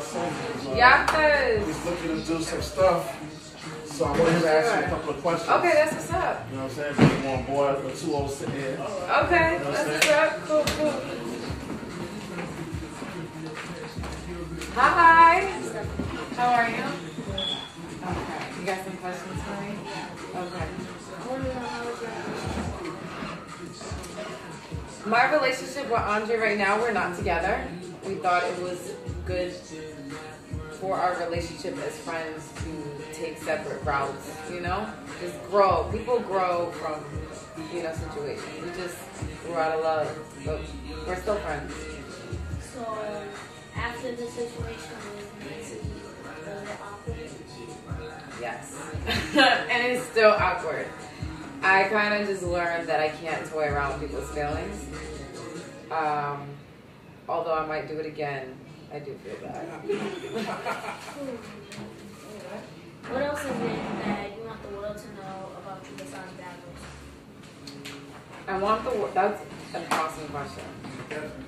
son. Yes. He's looking to do some stuff. So I wanted to ask you a couple of questions. Okay, that's what's up. You know what I'm saying? Bring on board the 2 sitting here. Okay, You know that's what's up. Cool, cool. Hi. How are you? Okay. You got some questions for me? Okay. My relationship with Andre right now, we're not together. We thought it was good for our relationship as friends to take separate routes, you know? Just grow. People grow from, you know, situations. We just grew out of love, but we're still friends. So, after the situation was mentally awkward? Yes. And it's still awkward. I kind of just learned that I can't toy around with people's feelings. Although I might do it again, I do feel bad. What else is it that you want the world to know about you besides battles? I want the world. That's an awesome question.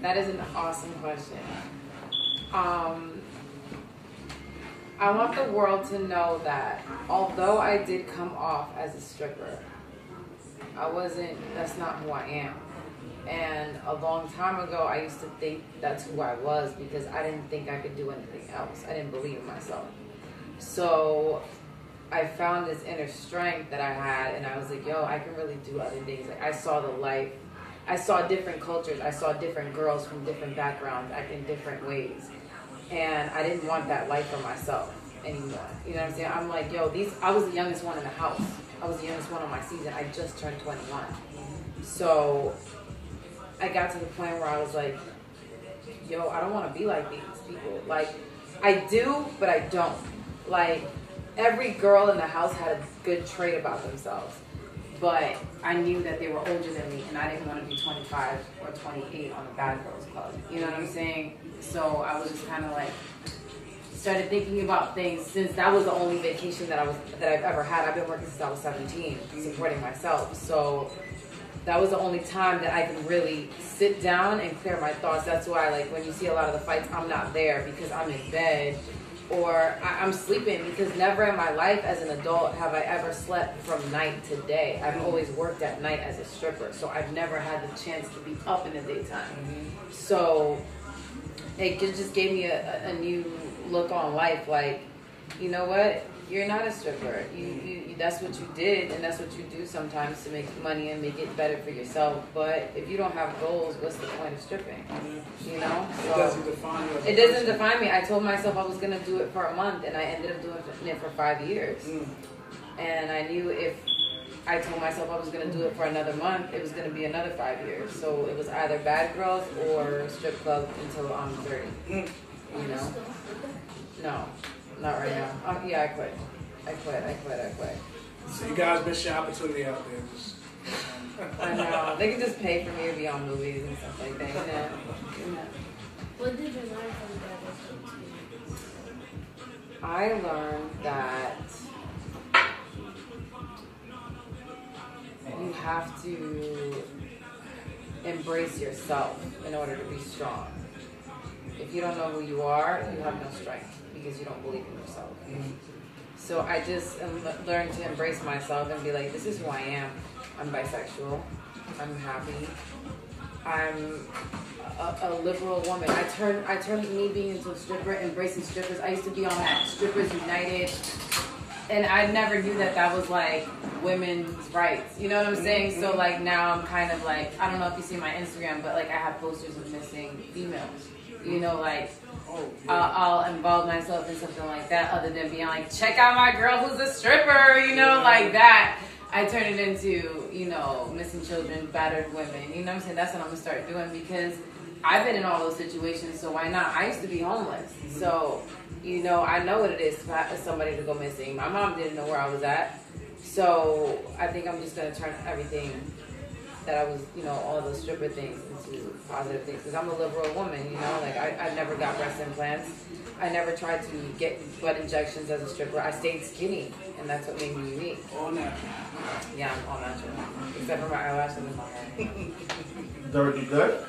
That is an awesome question. I want the world to know that although I did come off as a stripper, that's not who I am. And a long time ago, I used to think that's who I was because I didn't think I could do anything else. I didn't believe in myself. So I found this inner strength that I had, and I was like, yo, I can really do other things. Like, I saw the life. I saw different cultures. I saw different girls from different backgrounds act in different ways. And I didn't want that life for myself anymore. You know what I'm saying? I'm like, yo, I was the youngest one in the house. I was the youngest one on my season. I just turned 21. So I got to the point where I was like, yo, I don't want to be like these people. Like, I do, but I don't. Like, every girl in the house had a good trait about themselves. But I knew that they were older than me, and I didn't want to be 25 or 28 on the Bad Girls Club. You know what I'm saying? So I was just kind of like, started thinking about things since that was the only vacation that I've ever had. I've been working since I was 17, supporting myself. So that was the only time that I could really sit down and clear my thoughts. That's why, like, when you see a lot of the fights, I'm not there because I'm in bed or I'm sleeping, because never in my life as an adult have I ever slept from night to day. I've always worked at night as a stripper, so I've never had the chance to be up in the daytime. So it just gave me a new look on life. Like, you know what? You're not a stripper. You that's what you did, and that's what you do sometimes to make money and make it better for yourself. But if you don't have goals, what's the point of stripping? You know? So it doesn't define you. It doesn't define me. I told myself I was going to do it for a month, and I ended up doing it for 5 years. And I knew if I told myself I was going to do it for another month, it was going to be another 5 years. So it was either Bad Girls or strip club until I'm 30. You know? No. Not right now. Yeah, I quit. So you guys missed your opportunity out there. I know. They can just pay for me to be on movies and stuff like that. You know? What did you learn from that? I learned that you have to embrace yourself in order to be strong. If you don't know who you are, you have no strength because you don't believe in yourself. So I just learned to embrace myself and be like, this is who I am. I'm bisexual. I'm happy. I'm a liberal woman. I turned me being into a stripper, embracing strippers. I used to be on that Strippers United, and I never knew that was like women's rights. You know what I'm saying? So like now I'm kind of like, I don't know if you see my Instagram, but like I have posters of missing females. You know, like I'll involve myself in something like that other than being like, check out my girl who's a stripper, you know, like that. I turn it into, you know, missing children, battered women. You know what I'm saying? That's what I'm going to start doing because I've been in all those situations, so why not? I used to be homeless. So, you know, I know what it is for somebody to go missing. My mom didn't know where I was at. So I think I'm just going to turn everything that I was, you know, all those stripper things into positive things. Because I'm a liberal woman, you know, like I never got breast implants. I never tried to get butt injections as a stripper. I stayed skinny, and that's what made me unique. All natural. Yeah, I'm all natural. Except for my eyelashes and my hair. Dirty good?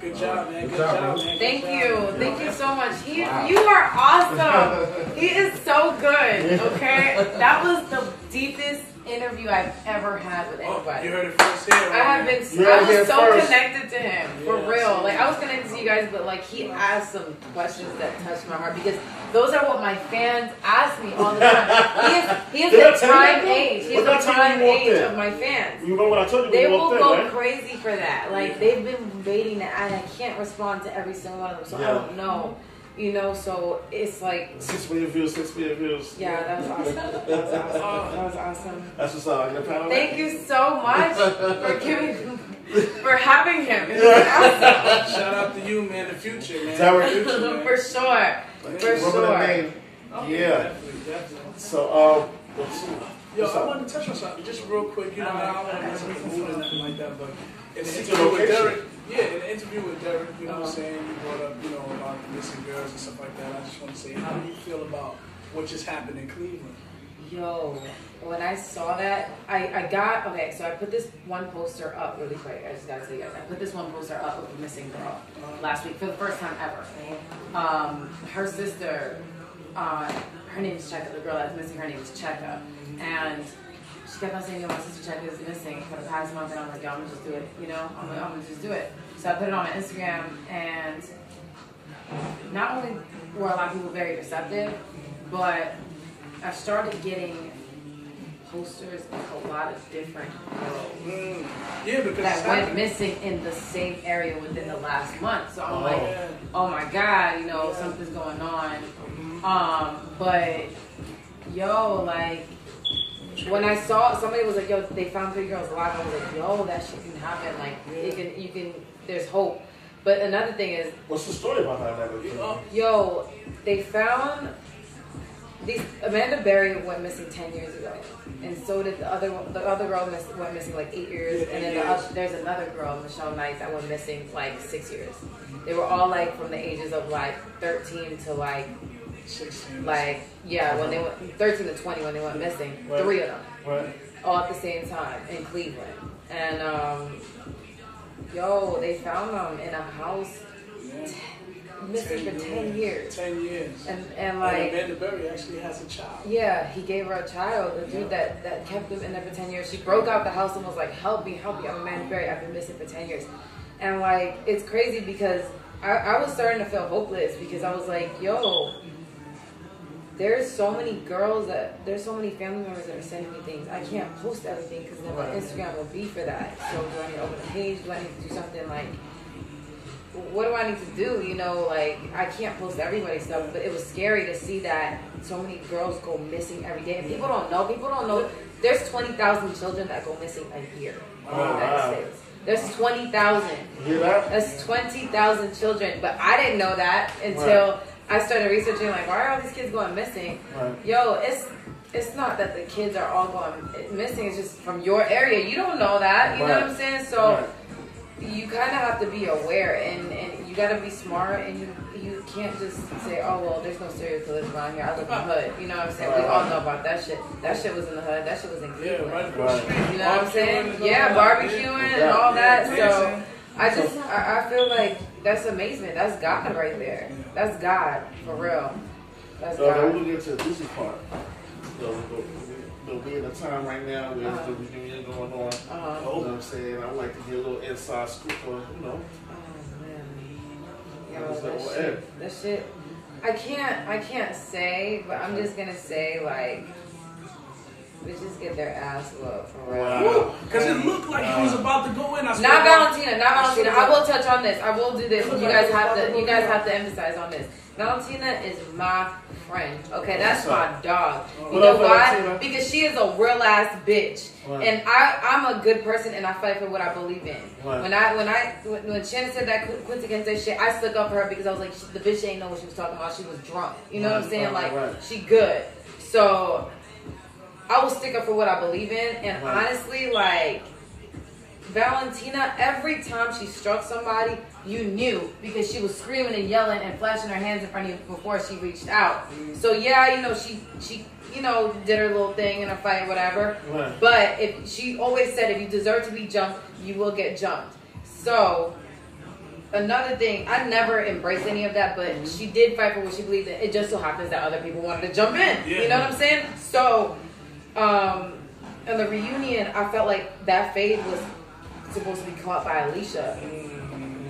Good. Good job, man. Good job, man. Thank Good you. job. Thank you so much. Wow. You are awesome. He is so good. Okay, that was the deepest interview I've ever had with Oh, anybody. you heard it first here. I have been. You heard it I here was so first. connected to him for Yeah, real. see. Like I was connected to you guys, but like he asked some questions that touched my heart because those are what my fans ask me all the time. He is Did I the tell you prime that? age. He's What the did I tell you prime when you walked age in? of my fans. You remember what I told you when They you will walked in, go right? crazy for that. Like they've been waiting, and I can't respond to every single one of them, so Yeah. I don't know. You know, so it's like, 6 million views, 6 million views. yeah, that was awesome. That was awesome. That was awesome. That's what's up. Get a pat on Thank that. you so much for having him. It was awesome. Shout out to you, man. The future, man. Derek. The future, man. For sure. For Remember that sure. name? Oh, Yeah. Definitely, definitely. So, Yo, what's I up? wanted to touch on something just real quick. You know, I don't want to miss any mood or nothing like that, but in the It's interview your with location. Derek, in the interview with Derek, you know what I'm saying, you brought up, you know, about the missing girls and stuff like that. I just want to say, how do you feel about what just happened in Cleveland? Yo, when I saw that, I got, okay, so I put this one poster up really quick. I just gotta tell you guys, I put this one poster up of a missing girl last week for the first time ever. Her sister, her name is Cheka, the girl that's missing, her name is Cheka. And she kept on saying, yo, my sister Cheka is missing for the past month, and I'm like, yo, I'm gonna just do it, you know? I'm gonna just do it. So I put it on my Instagram, and not only were a lot of people very receptive, but I started getting posters of a lot of different girls Yeah, because that it's went happening. missing in the same area within the last month. So I'm like, Yeah. oh my God, you know, something's going on. But yo, like when I saw somebody was like, yo, they found 3 girls alive, I was like, yo, that shit can happen. Like you can, there's hope. But another thing is, What's the story behind that? yo, they found Amanda Berry went missing 10 years ago, and so did the other girl went missing like 8 years, and then there's another girl, Michelle Knight, that went missing like 6 years. They were all like from the ages of like 13 to like 16. when they went 13 to 20 when they went missing. Right. 3 of them, Right. all at the same time in Cleveland, and yo, they found them in a house missing for 10 years. 10 years. And like, Amanda Berry actually has a child. yeah, he gave her a child. The dude that kept him in there for 10 years. She broke out the house and was like, help me. I'm Amanda Berry. I've been missing for 10 years. And like, it's crazy because I was starting to feel hopeless because I was like, yo, there's so many girls there's so many family members that are sending me things. I can't post everything because then my Instagram will be for that. So do I need to open a page? Do I need to do something like, what do I need to do? You know, like, I can't post everybody's stuff, but it was scary to see that so many girls go missing every day. And people don't know. There's 20,000 children that go missing a year in the United States. There's 20,000. You hear that? That's 20,000 children. But I didn't know that until I started researching, like, why are all these kids going missing? Right. Yo, it's not that the kids are all going missing. It's just from your area. You don't know that. You know what I'm saying? So you kind of have to be aware, and you got to be smart, and you can't just say, oh, well, there's no serial killers around here. I live in the hood. You know what I'm saying? We all know about that shit. That shit was in the hood. That shit was in Cleveland. Right across the street. You know what I'm saying? Barbecuing Yeah, and all that. barbecuing and all that. Yeah, So I feel like that's amazing. That's God right there. That's God, for real. That's So then God. we'll get to the juicy part. So we'll be in a time right now where there's the reunion going on. You know what I'm saying? I would like to get a little inside scoop for, you know. Oh, man. How Yo, does that that end? shit. I can't say, but I'm just gonna say, like, we just get their ass whooped for real. Wow. Because it looked like he was about to go in. Not Valentina. I will touch on this. I will do this. You guys have to emphasize on this. Valentina is my friend. Okay, that's my dog. You know why? Because she is a real ass bitch. And I'm a good person, and I fight for what I believe in. When Shannon said that Quincy can say shit, I stuck up for her because I was like, the bitch ain't know what she was talking about. She was drunk. You know what I'm saying? Like, she good. So I will stick up for what I believe in. And honestly, like, Valentina, every time she struck somebody, you knew because she was screaming and yelling and flashing her hands in front of you before she reached out. So yeah, you know, she did her little thing in a fight, whatever. But if she always said, if you deserve to be jumped, you will get jumped. So another thing, I never embraced any of that, but she did fight for what she believed in. It just so happens that other people wanted to jump in. Yeah. You know what I'm saying? So, in the reunion, I felt like that fade was supposed to be caught by Alicia.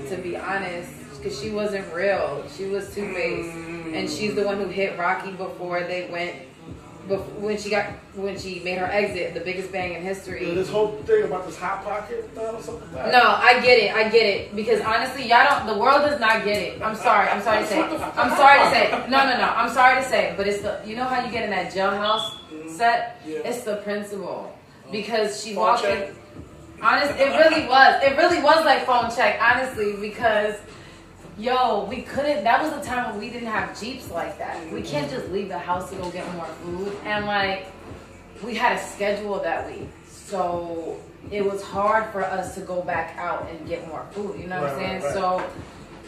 To be honest, because she wasn't real. She was two-faced, and she's the one who hit Rocky before they went. When she made her exit, the biggest bang in history. This whole thing about this hot pocket or something like that. No, I get it. Because honestly, the world does not get it. I'm sorry to say. No. I'm sorry to say, but it's you know how you get in that jailhouse set? Yeah. It's the principal. Because she walked in. Honest, it really was like phone check, honestly, because we couldn't, that was the time when we didn't have Jeeps like that. We can't just leave the house to go get more food. And like, we had a schedule that week. So it was hard for us to go back out and get more food. You know what I'm saying? Right. So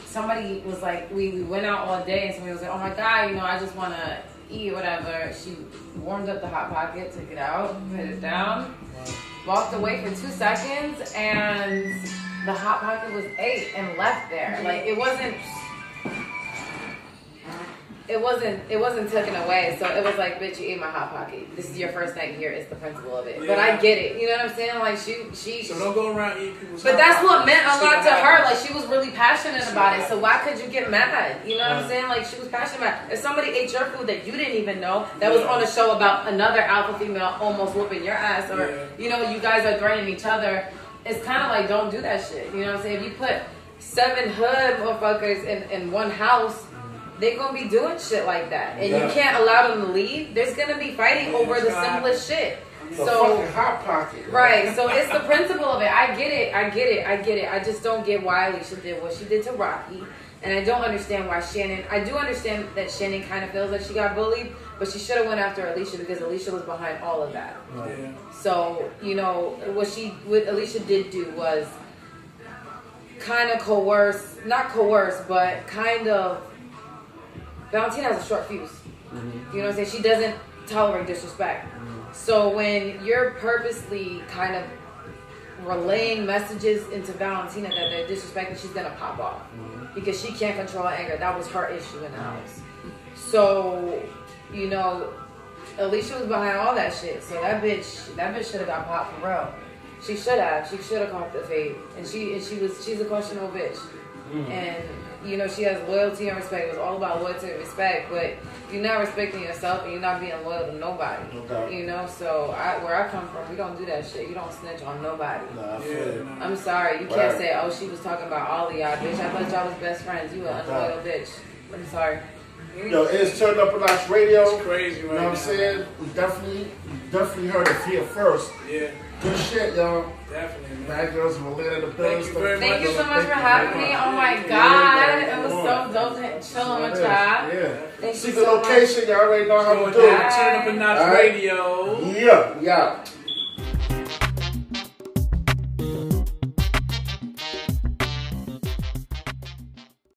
somebody was like, we went out all day and somebody was like, oh my God, I just want to eat whatever. She warmed up the Hot Pocket, took it out, put it down, walked away for 2 seconds, and the Hot Pocket was ate and left there. Like it wasn't taken away. So it was like, bitch, you ate my Hot Pocket. This is your first night here. It's the principle of it. Yeah. But I get it. You know what I'm saying? Like she. So don't go around eating people's. But that's what meant a lot to her. Like she was really passionate about it. So why could you get mad? You know what I'm saying? Like she was passionate about it. If somebody ate your food that you didn't even know, that was on a show about another alpha female almost whooping your ass, or you guys are threatening each other. It's kind of like, don't do that shit. You know what I'm saying? If you put 7 hood motherfuckers in one house, they're going to be doing shit like that. And you can't allow them to leave. There's going to be fighting over the simplest shit. So, Hot Pocket. Right. So it's the principle of it. I get it. I just don't get why Alicia did what she did to Rocky. And I don't understand why Shannon, I do understand that Shannon kind of feels like she got bullied, but she should have went after Alicia because Alicia was behind all of that. Yeah. So, what Alicia did do was kind of not coerce, but kind of, Valentina has a short fuse. Mm-hmm. You know what I'm saying? She doesn't tolerate disrespect. Mm-hmm. So when you're purposely kind of relaying messages into Valentina that they're disrespecting, she's gonna pop off. Mm-hmm. Because she can't control her anger. That was her issue in the house. So, Alicia was behind all that shit. So that bitch should have got popped for real. She should have caught the fade. And she's a questionable bitch. Mm. And she has loyalty and respect. It was all about loyalty and respect, but you're not respecting yourself and you're not being loyal to nobody. Okay. So where I come from, we don't do that shit. You don't snitch on nobody. Nah, I'm sorry. You can't say, oh, she was talking about all of y'all, bitch. I thought y'all was best friends. You an unloyal bitch. I'm sorry. It's Turned Up a Notch Radio. It's crazy, right? You know what I'm saying? We definitely heard it here first. Yeah. Good shit, y'all. Definitely, man. Bad girls in Atlanta, the best. Thank you so much for having me. Oh my God. It was so dope chilling with y'all. Yeah. Thank See you the so location, much. y'all already know how to do it. Turn Up a Notch Radio. Yeah.